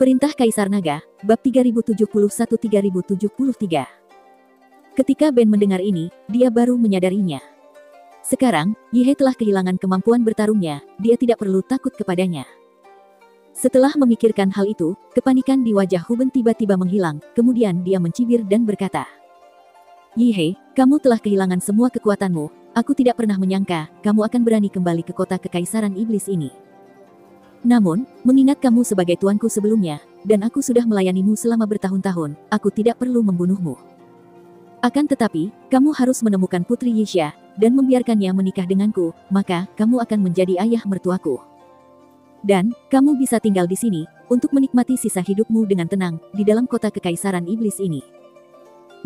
Perintah Kaisar Naga, Bab 3071-3073. Ketika Ben mendengar ini, dia baru menyadarinya. Sekarang, Yihe telah kehilangan kemampuan bertarungnya, dia tidak perlu takut kepadanya. Setelah memikirkan hal itu, kepanikan di wajah Huben tiba-tiba menghilang, kemudian dia mencibir dan berkata, "Yihe, kamu telah kehilangan semua kekuatanmu, aku tidak pernah menyangka, kamu akan berani kembali ke kota kekaisaran iblis ini. Namun, mengingat kamu sebagai tuanku sebelumnya, dan aku sudah melayanimu selama bertahun-tahun, aku tidak perlu membunuhmu. Akan tetapi, kamu harus menemukan Putri Yixia, dan membiarkannya menikah denganku, maka, kamu akan menjadi ayah mertuaku. Dan, kamu bisa tinggal di sini, untuk menikmati sisa hidupmu dengan tenang, di dalam kota kekaisaran iblis ini."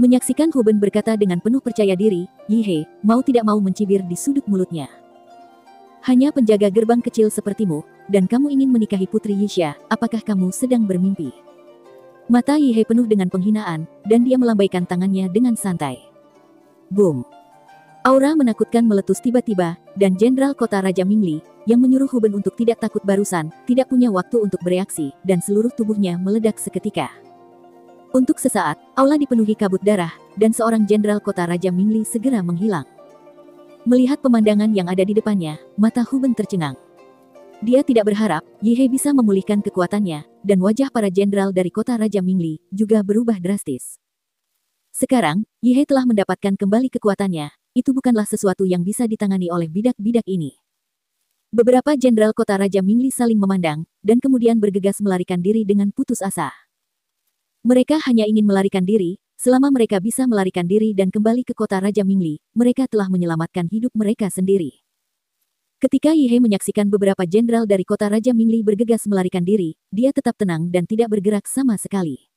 Menyaksikan Huben berkata dengan penuh percaya diri, Yihe, mau tidak mau mencibir di sudut mulutnya. "Hanya penjaga gerbang kecil sepertimu, dan kamu ingin menikahi Putri Yixia, apakah kamu sedang bermimpi?" Mata Yihe penuh dengan penghinaan, dan dia melambaikan tangannya dengan santai. Boom! Aura menakutkan meletus tiba-tiba, dan Jenderal Kota Raja Mingli, yang menyuruh Huben untuk tidak takut barusan, tidak punya waktu untuk bereaksi, dan seluruh tubuhnya meledak seketika. Untuk sesaat, aula dipenuhi kabut darah, dan seorang Jenderal Kota Raja Mingli segera menghilang. Melihat pemandangan yang ada di depannya, mata Huben tercengang. Dia tidak berharap Yihe bisa memulihkan kekuatannya, dan wajah para jenderal dari kota Raja Mingli juga berubah drastis. Sekarang, Yihe telah mendapatkan kembali kekuatannya, itu bukanlah sesuatu yang bisa ditangani oleh bidak-bidak ini. Beberapa jenderal kota Raja Mingli saling memandang, dan kemudian bergegas melarikan diri dengan putus asa. Mereka hanya ingin melarikan diri, selama mereka bisa melarikan diri dan kembali ke kota Raja Mingli, mereka telah menyelamatkan hidup mereka sendiri. Ketika Yihe menyaksikan beberapa jenderal dari kota Raja Mingli bergegas melarikan diri, dia tetap tenang dan tidak bergerak sama sekali.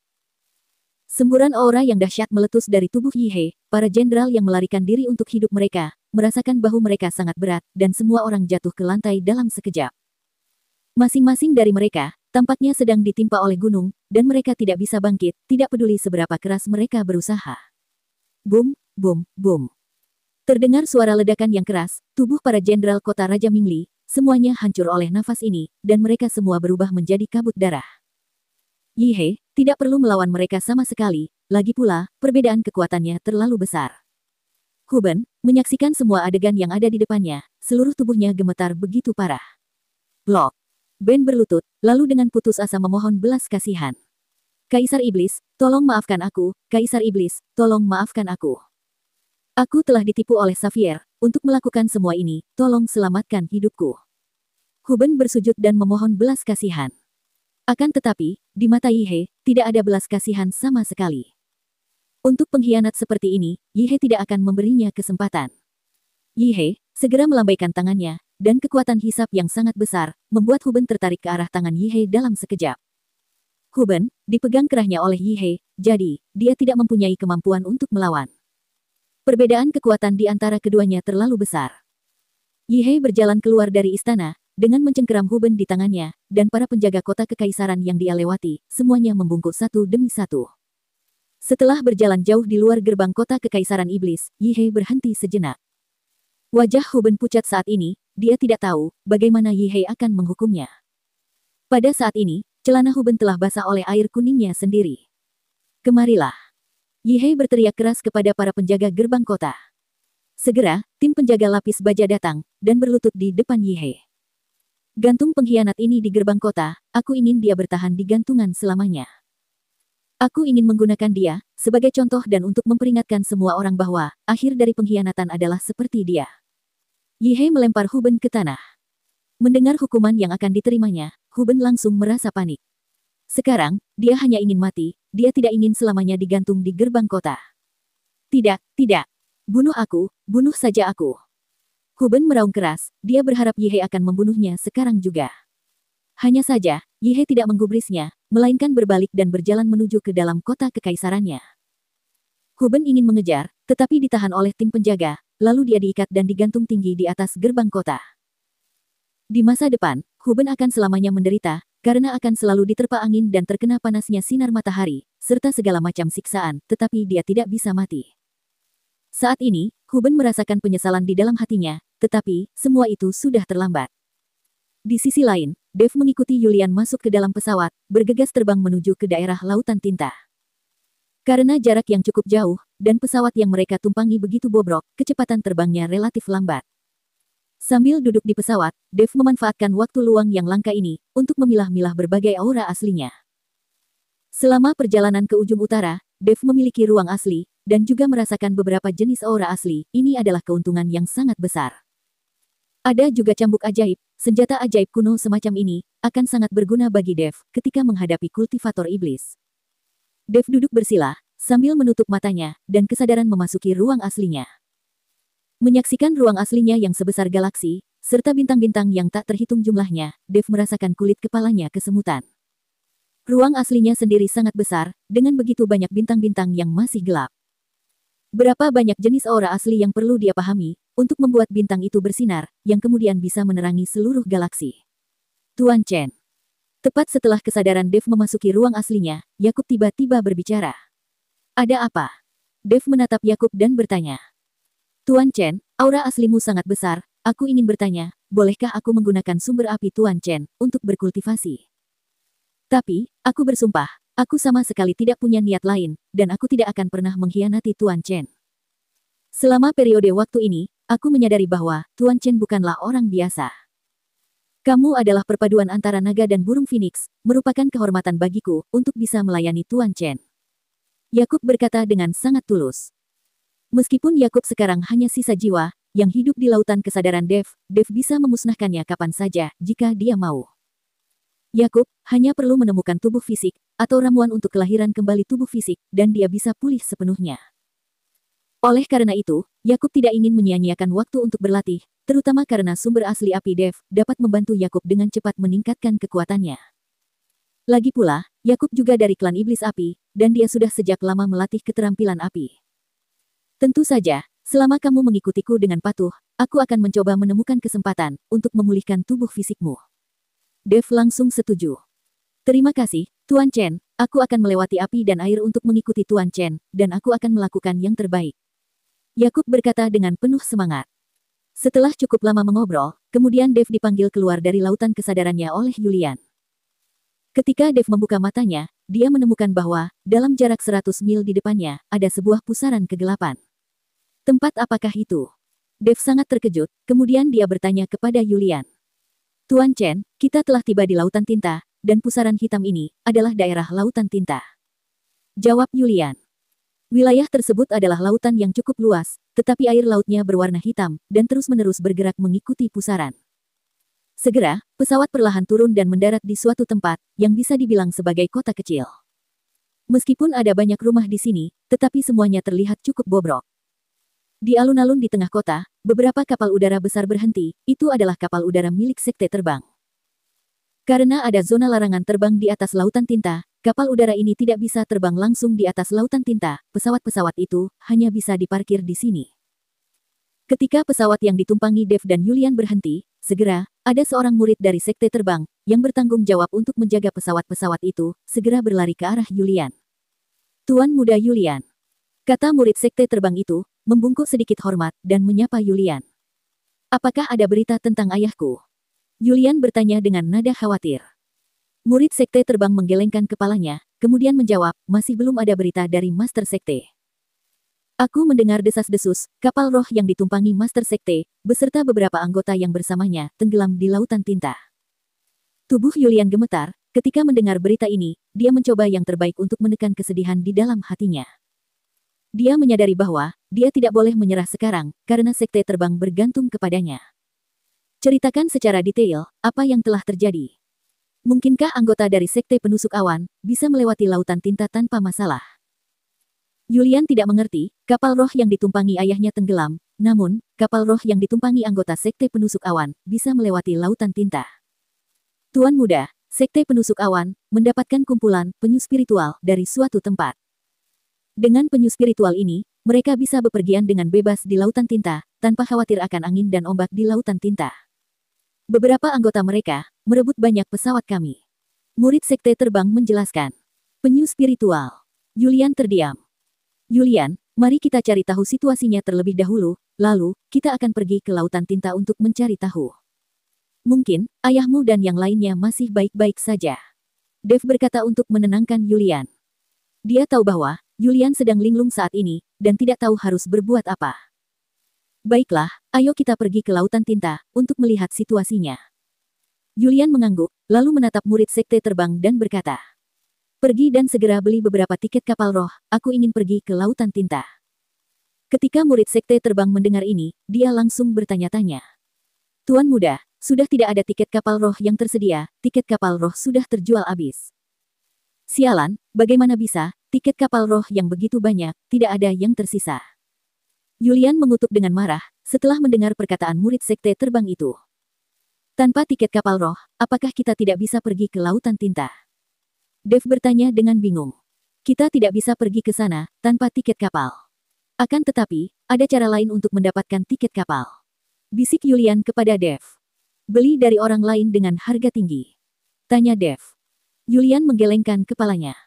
Semburan aura yang dahsyat meletus dari tubuh Yihe, para jenderal yang melarikan diri untuk hidup mereka, merasakan bahu mereka sangat berat, dan semua orang jatuh ke lantai dalam sekejap. Masing-masing dari mereka, tampaknya sedang ditimpa oleh gunung, dan mereka tidak bisa bangkit, tidak peduli seberapa keras mereka berusaha. Boom, boom, boom. Terdengar suara ledakan yang keras, tubuh para jenderal kota Raja Mingli, semuanya hancur oleh nafas ini, dan mereka semua berubah menjadi kabut darah. Yihe tidak perlu melawan mereka sama sekali, lagi pula, perbedaan kekuatannya terlalu besar. Huben menyaksikan semua adegan yang ada di depannya, seluruh tubuhnya gemetar begitu parah. Blok. Ben berlutut, lalu dengan putus asa memohon belas kasihan. "Kaisar Iblis, tolong maafkan aku, Kaisar Iblis, tolong maafkan aku. Aku telah ditipu oleh Xavier, untuk melakukan semua ini, tolong selamatkan hidupku." Huben bersujud dan memohon belas kasihan. Akan tetapi, di mata Yihe, tidak ada belas kasihan sama sekali. Untuk pengkhianat seperti ini, Yihe tidak akan memberinya kesempatan. Yihe segera melambaikan tangannya, dan kekuatan hisap yang sangat besar, membuat Huben tertarik ke arah tangan Yihe dalam sekejap. Huben dipegang kerahnya oleh Yihe, jadi, dia tidak mempunyai kemampuan untuk melawan. Perbedaan kekuatan di antara keduanya terlalu besar. Yihe berjalan keluar dari istana, dengan mencengkeram Huben di tangannya, dan para penjaga kota kekaisaran yang dia lewati, semuanya membungkuk satu demi satu. Setelah berjalan jauh di luar gerbang kota kekaisaran iblis, Yihe berhenti sejenak. Wajah Huben pucat saat ini, dia tidak tahu bagaimana Yihe akan menghukumnya. Pada saat ini, celana Huben telah basah oleh air kuningnya sendiri. "Kemarilah!" Yihe berteriak keras kepada para penjaga gerbang kota. Segera, tim penjaga lapis baja datang, dan berlutut di depan Yihe. "Gantung pengkhianat ini di gerbang kota, aku ingin dia bertahan di gantungan selamanya. Aku ingin menggunakan dia, sebagai contoh dan untuk memperingatkan semua orang bahwa, akhir dari pengkhianatan adalah seperti dia." Yihe melempar Huben ke tanah. Mendengar hukuman yang akan diterimanya, Huben langsung merasa panik. Sekarang, dia hanya ingin mati, dia tidak ingin selamanya digantung di gerbang kota. "Tidak, tidak. Bunuh aku, bunuh saja aku." Huben meraung keras, dia berharap Yihe akan membunuhnya sekarang juga. Hanya saja, Yihe tidak menggubrisnya, melainkan berbalik dan berjalan menuju ke dalam kota kekaisarannya. Huben ingin mengejar, tetapi ditahan oleh tim penjaga, lalu dia diikat dan digantung tinggi di atas gerbang kota. Di masa depan, Huben akan selamanya menderita, karena akan selalu diterpa angin dan terkena panasnya sinar matahari, serta segala macam siksaan, tetapi dia tidak bisa mati. Saat ini, Huben merasakan penyesalan di dalam hatinya, tetapi, semua itu sudah terlambat. Di sisi lain, Dave mengikuti Yulian masuk ke dalam pesawat, bergegas terbang menuju ke daerah lautan tinta. Karena jarak yang cukup jauh, dan pesawat yang mereka tumpangi begitu bobrok, kecepatan terbangnya relatif lambat. Sambil duduk di pesawat, Dave memanfaatkan waktu luang yang langka ini, untuk memilah-milah berbagai aura aslinya. Selama perjalanan ke ujung utara, Dave memiliki ruang asli, dan juga merasakan beberapa jenis aura asli. Ini adalah keuntungan yang sangat besar. Ada juga cambuk ajaib, senjata ajaib kuno semacam ini, akan sangat berguna bagi Dave ketika menghadapi kultivator iblis. Dave duduk bersila, sambil menutup matanya, dan kesadaran memasuki ruang aslinya. Menyaksikan ruang aslinya yang sebesar galaksi, serta bintang-bintang yang tak terhitung jumlahnya, Dave merasakan kulit kepalanya kesemutan. Ruang aslinya sendiri sangat besar, dengan begitu banyak bintang-bintang yang masih gelap. Berapa banyak jenis aura asli yang perlu dia pahami, untuk membuat bintang itu bersinar, yang kemudian bisa menerangi seluruh galaksi. Tuan Chen. Tepat setelah kesadaran Dave memasuki ruang aslinya, Yakub tiba-tiba berbicara. Ada apa? Dave menatap Yakub dan bertanya. Tuan Chen, aura aslimu sangat besar, aku ingin bertanya, bolehkah aku menggunakan sumber api Tuan Chen, untuk berkultivasi? Tapi, aku bersumpah, aku sama sekali tidak punya niat lain, dan aku tidak akan pernah mengkhianati Tuan Chen. Selama periode waktu ini, aku menyadari bahwa Tuan Chen bukanlah orang biasa. Kamu adalah perpaduan antara naga dan burung phoenix, merupakan kehormatan bagiku untuk bisa melayani Tuan Chen. Yakub berkata dengan sangat tulus. Meskipun Yakub sekarang hanya sisa jiwa, yang hidup di lautan kesadaran Dave bisa memusnahkannya kapan saja jika dia mau. Yakub hanya perlu menemukan tubuh fisik, atau ramuan untuk kelahiran kembali tubuh fisik, dan dia bisa pulih sepenuhnya. Oleh karena itu, Yakub tidak ingin menyia-nyiakan waktu untuk berlatih, terutama karena sumber asli api Dave dapat membantu Yakub dengan cepat meningkatkan kekuatannya. Lagi pula, Yakub juga dari klan iblis api, dan dia sudah sejak lama melatih keterampilan api. Tentu saja, selama kamu mengikutiku dengan patuh, aku akan mencoba menemukan kesempatan untuk memulihkan tubuh fisikmu. Dave langsung setuju. Terima kasih, Tuan Chen, aku akan melewati api dan air untuk mengikuti Tuan Chen, dan aku akan melakukan yang terbaik. Yakub berkata dengan penuh semangat. Setelah cukup lama mengobrol, kemudian Dave dipanggil keluar dari lautan kesadarannya oleh Yulian. Ketika Dave membuka matanya, dia menemukan bahwa, dalam jarak 100 mil di depannya, ada sebuah pusaran kegelapan. Tempat apakah itu? Dave sangat terkejut, kemudian dia bertanya kepada Yulian. Tuan Chen, kita telah tiba di lautan tinta, dan pusaran hitam ini adalah daerah lautan tinta. Jawab Yulian. Wilayah tersebut adalah lautan yang cukup luas, tetapi air lautnya berwarna hitam, dan terus-menerus bergerak mengikuti pusaran. Segera, pesawat perlahan turun dan mendarat di suatu tempat, yang bisa dibilang sebagai kota kecil. Meskipun ada banyak rumah di sini, tetapi semuanya terlihat cukup bobrok. Di alun-alun di tengah kota, beberapa kapal udara besar berhenti, itu adalah kapal udara milik sekte terbang. Karena ada zona larangan terbang di atas lautan tinta, kapal udara ini tidak bisa terbang langsung di atas lautan tinta, pesawat-pesawat itu hanya bisa diparkir di sini. Ketika pesawat yang ditumpangi Dave dan Yulian berhenti, segera, ada seorang murid dari sekte terbang, yang bertanggung jawab untuk menjaga pesawat-pesawat itu, segera berlari ke arah Yulian. Tuan Muda Yulian. Kata murid sekte terbang itu, membungkuk sedikit hormat, dan menyapa Yulian. Apakah ada berita tentang ayahku? Yulian bertanya dengan nada khawatir. Murid sekte terbang menggelengkan kepalanya, kemudian menjawab, masih belum ada berita dari Master Sekte. Aku mendengar desas-desus, kapal roh yang ditumpangi Master Sekte, beserta beberapa anggota yang bersamanya, tenggelam di lautan tinta. Tubuh Yulian gemetar, ketika mendengar berita ini, dia mencoba yang terbaik untuk menekan kesedihan di dalam hatinya. Dia menyadari bahwa, dia tidak boleh menyerah sekarang, karena sekte terbang bergantung kepadanya. Ceritakan secara detail, apa yang telah terjadi. Mungkinkah anggota dari sekte penusuk awan, bisa melewati lautan tinta tanpa masalah? Yulian tidak mengerti, kapal roh yang ditumpangi ayahnya tenggelam, namun, kapal roh yang ditumpangi anggota sekte penusuk awan, bisa melewati lautan tinta. Tuan Muda, sekte penusuk awan, mendapatkan kumpulan penyu spiritual dari suatu tempat. Dengan penyu spiritual ini, mereka bisa bepergian dengan bebas di lautan tinta, tanpa khawatir akan angin dan ombak di lautan tinta. Beberapa anggota mereka, merebut banyak pesawat kami. Murid sekte terbang menjelaskan. Penyu spiritual. Yulian terdiam. Yulian, mari kita cari tahu situasinya terlebih dahulu, lalu, kita akan pergi ke lautan tinta untuk mencari tahu. Mungkin, ayahmu dan yang lainnya masih baik-baik saja. Dev berkata untuk menenangkan Yulian. Dia tahu bahwa Yulian sedang linglung saat ini, dan tidak tahu harus berbuat apa. Baiklah, ayo kita pergi ke Lautan Tinta, untuk melihat situasinya. Yulian mengangguk, lalu menatap murid sekte terbang dan berkata. Pergi dan segera beli beberapa tiket kapal roh, aku ingin pergi ke Lautan Tinta. Ketika murid sekte terbang mendengar ini, dia langsung bertanya-tanya. Tuan muda, sudah tidak ada tiket kapal roh yang tersedia, tiket kapal roh sudah terjual habis. Sialan, bagaimana bisa, tiket kapal roh yang begitu banyak, tidak ada yang tersisa. Yulian mengutuk dengan marah, setelah mendengar perkataan murid sekte terbang itu. Tanpa tiket kapal roh, apakah kita tidak bisa pergi ke Lautan Tinta? Dev bertanya dengan bingung. Kita tidak bisa pergi ke sana, tanpa tiket kapal. Akan tetapi, ada cara lain untuk mendapatkan tiket kapal. Bisik Yulian kepada Dev. Beli dari orang lain dengan harga tinggi. Tanya Dev. Yulian menggelengkan kepalanya.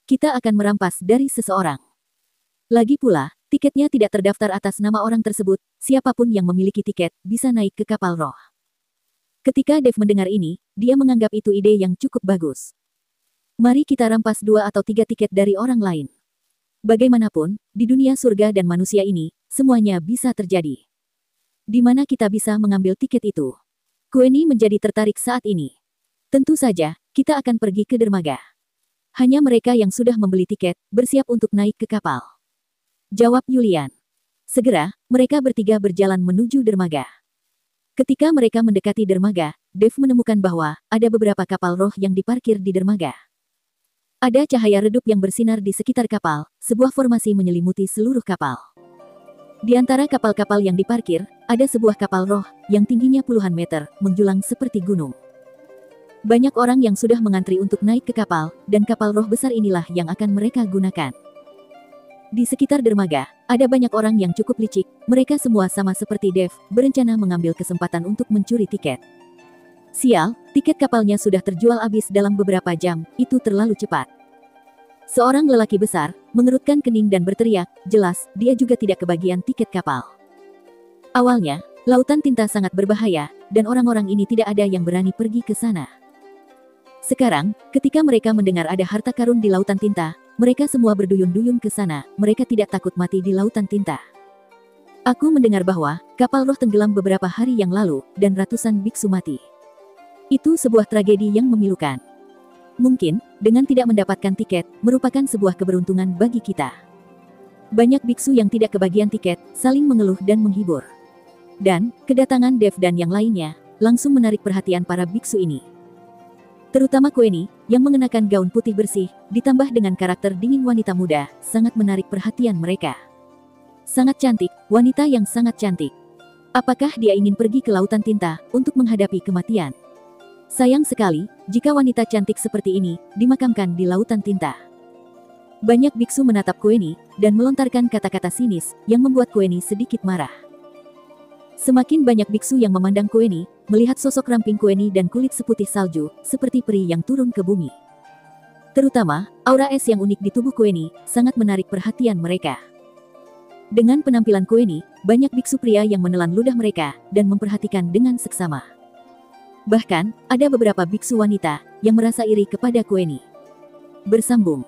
Kita akan merampas dari seseorang. Lagi pula, tiketnya tidak terdaftar atas nama orang tersebut, siapapun yang memiliki tiket, bisa naik ke kapal roh. Ketika Dev mendengar ini, dia menganggap itu ide yang cukup bagus. Mari kita rampas 2 atau 3 tiket dari orang lain. Bagaimanapun, di dunia surga dan manusia ini, semuanya bisa terjadi. Di mana kita bisa mengambil tiket itu? Kueni menjadi tertarik saat ini. Tentu saja, kita akan pergi ke dermaga. Hanya mereka yang sudah membeli tiket, bersiap untuk naik ke kapal. Jawab Yulian. Segera, mereka bertiga berjalan menuju dermaga. Ketika mereka mendekati dermaga, Dev menemukan bahwa ada beberapa kapal roh yang diparkir di dermaga. Ada cahaya redup yang bersinar di sekitar kapal, sebuah formasi menyelimuti seluruh kapal. Di antara kapal-kapal yang diparkir, ada sebuah kapal roh, yang tingginya puluhan meter, menjulang seperti gunung. Banyak orang yang sudah mengantri untuk naik ke kapal, dan kapal roh besar inilah yang akan mereka gunakan. Di sekitar dermaga, ada banyak orang yang cukup licik, mereka semua sama seperti Dev, berencana mengambil kesempatan untuk mencuri tiket. Sial, tiket kapalnya sudah terjual habis dalam beberapa jam, itu terlalu cepat. Seorang lelaki besar, mengerutkan kening dan berteriak, jelas, dia juga tidak kebagian tiket kapal. Awalnya, Lautan Tinta sangat berbahaya, dan orang-orang ini tidak ada yang berani pergi ke sana. Sekarang, ketika mereka mendengar ada harta karun di Lautan Tinta, mereka semua berduyun-duyun ke sana, mereka tidak takut mati di Lautan Tinta. Aku mendengar bahwa, kapal roh tenggelam beberapa hari yang lalu, dan ratusan biksu mati. Itu sebuah tragedi yang memilukan. Mungkin, dengan tidak mendapatkan tiket, merupakan sebuah keberuntungan bagi kita. Banyak biksu yang tidak kebagian tiket, saling mengeluh dan menghibur. Dan, kedatangan Dev dan yang lainnya, langsung menarik perhatian para biksu ini. Terutama Kueni, yang mengenakan gaun putih bersih, ditambah dengan karakter dingin wanita muda, sangat menarik perhatian mereka. Sangat cantik, wanita yang sangat cantik. Apakah dia ingin pergi ke Lautan Tinta, untuk menghadapi kematian? Sayang sekali, jika wanita cantik seperti ini, dimakamkan di Lautan Tinta. Banyak biksu menatap Kueni, dan melontarkan kata-kata sinis, yang membuat Kueni sedikit marah. Semakin banyak biksu yang memandang Kueni, melihat sosok ramping Kueni dan kulit seputih salju, seperti peri yang turun ke bumi. Terutama, aura es yang unik di tubuh Kueni, sangat menarik perhatian mereka. Dengan penampilan Kueni, banyak biksu pria yang menelan ludah mereka, dan memperhatikan dengan seksama. Bahkan, ada beberapa biksu wanita, yang merasa iri kepada Kueni. Bersambung.